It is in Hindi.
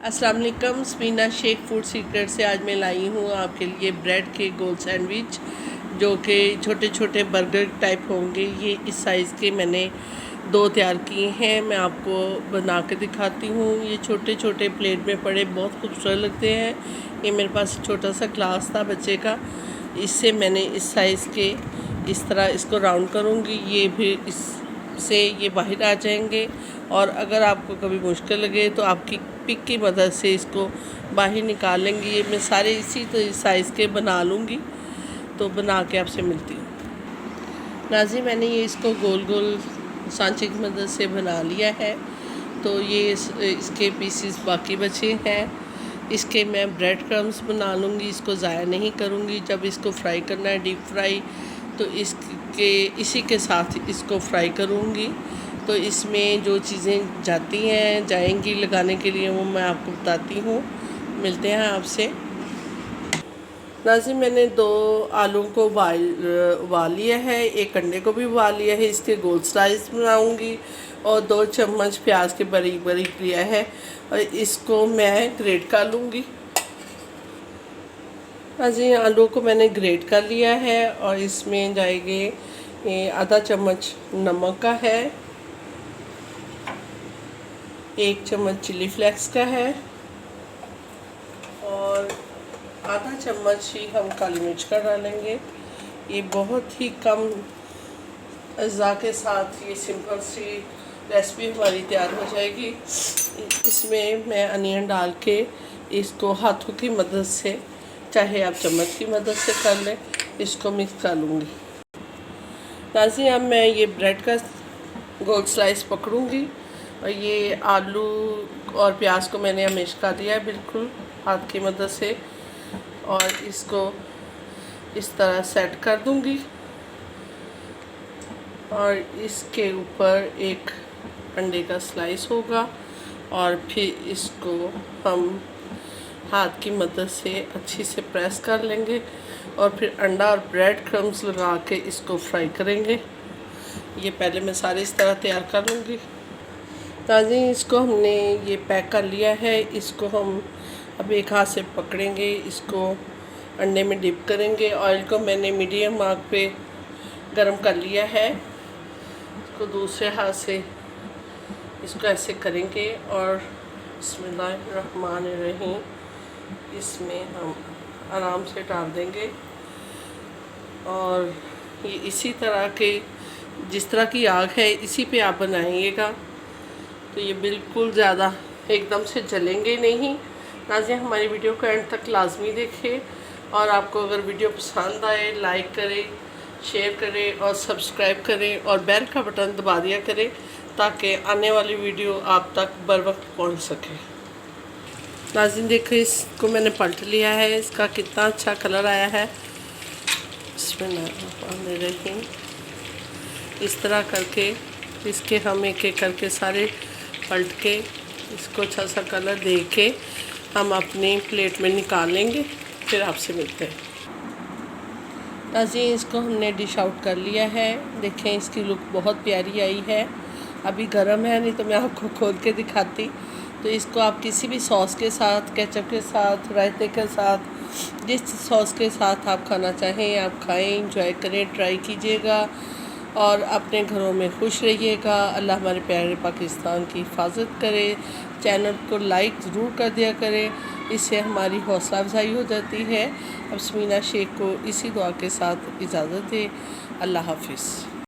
अस्सलाम वालेकुम। स्मीना शेख फूड सीक्रेट से आज मैं लाई हूँ आपके लिए ब्रेड के गोल सैंडविच, जो कि छोटे छोटे बर्गर टाइप होंगे। ये इस साइज़ के मैंने 2 तैयार किए हैं, मैं आपको बना के दिखाती हूँ। ये छोटे छोटे प्लेट में पड़े बहुत खूबसूरत लगते हैं। ये मेरे पास छोटा सा ग्लास था बच्चे का, इससे मैंने इस साइज़ के इस तरह इसको राउंड करूँगी। ये भी इससे ये बाहर आ जाएंगे। और अगर आपको कभी मुश्किल लगे तो आपकी पिक की मदद से इसको बाहर निकाल लेंगे। ये मैं सारे इसी साइज़ के बना लूँगी, तो बना के आपसे मिलती हूँ। नाज़ी मैंने ये इसको गोल गोल सांचे की मदद से बना लिया है। तो ये इसके पीसेस बाकी बचे हैं। इसके मैं ब्रेड क्रम्स बना लूँगी, इसको ज़ाया नहीं करूँगी। जब इसको फ्राई करना है डीप फ्राई, तो इसी के साथ इसको फ्राई करूँगी। तो इसमें जो चीज़ें जाएंगी लगाने के लिए वो मैं आपको बताती हूँ। मिलते हैं आपसे। नाज़िम मैंने 2 आलू को उबाल लिया है, 1 अंडे को भी उबाल लिया है। इसके गोल स्लाइस बनाऊँगी और 2 चम्मच प्याज के बारीक बारीक लिया है और इसको मैं ग्रेट कर लूँगी। नाज़िम आलू को मैंने ग्रेट कर लिया है और इसमें जाएंगे आधा चम्मच नमक का है, 1 चम्मच चिली फ्लेक्स का है और आधा चम्मच ही हम काली मिर्च का डालेंगे। ये बहुत ही कम अज़ा के साथ ये सिंपल सी रेसिपी हमारी तैयार हो जाएगी। इसमें मैं अनियन डाल के इसको हाथों की मदद से, चाहे आप चम्मच की मदद से कर लें, इसको मिक्स कर लूँगी। नाज़िम अब मैं ये ब्रेड का गोल स्लाइस पकड़ूँगी और ये आलू और प्याज को मैंने हमेश कर दिया है बिल्कुल हाथ की मदद से, और इसको इस तरह सेट कर दूंगी और इसके ऊपर एक अंडे का स्लाइस होगा और फिर इसको हम हाथ की मदद से अच्छी से प्रेस कर लेंगे और फिर अंडा और ब्रेड क्रम्स लगा के इसको फ्राई करेंगे। ये पहले मैं सारे इस तरह तैयार कर लूँगी। नाज़रीन इसको हमने ये पैक कर लिया है। इसको हम अब एक हाथ से पकड़ेंगे, इसको अंडे में डिप करेंगे। ऑयल को मैंने मीडियम आग पे गरम कर लिया है। इसको दूसरे हाथ से इसको ऐसे करेंगे और बिस्मिल्लाहिर्रहमानिर्रहीम इसमें हम आराम से डाल देंगे। और ये इसी तरह के जिस तरह की आग है इसी पे आप बनाइएगा, तो ये बिल्कुल ज़्यादा एकदम से जलेंगे नहीं। नाज़रीन हमारी वीडियो को एंड तक लाजमी देखें और आपको अगर वीडियो पसंद आए लाइक करें, शेयर करें और सब्सक्राइब करें और बेल का बटन दबा दिया करें ताकि आने वाली वीडियो आप तक बर वक्त पहुँच सके। नाज़रीन देखो इसको मैंने पलट लिया है, इसका कितना अच्छा कलर आया है। बिस्मिल्लाहिर्रहमानिर्रहीम इस तरह करके इसके हम एक एक करके सारे पलट के इसको अच्छा सा कलर दे के हम अपनी प्लेट में निकाल लेंगे। फिर आपसे मिलते हैं। नाज़रीन इसको हमने डिश आउट कर लिया है। देखें इसकी लुक बहुत प्यारी आई है। अभी गर्म है, नहीं तो मैं आपको खोल के दिखाती। तो इसको आप किसी भी सॉस के साथ, केचप के साथ, रायते के साथ, जिस सॉस के साथ आप खाना चाहें आप खाएं, एंजॉय करें, ट्राई कीजिएगा और अपने घरों में खुश रहिएगा। अल्लाह हमारे प्यारे पाकिस्तान की हिफाजत करे। चैनल को लाइक ज़रूर कर दिया करें, इससे हमारी हौसला अफजाई हो जाती है। अब स्मीना शेख को इसी दुआ के साथ इजाज़त दें। अल्लाह हाफिज़।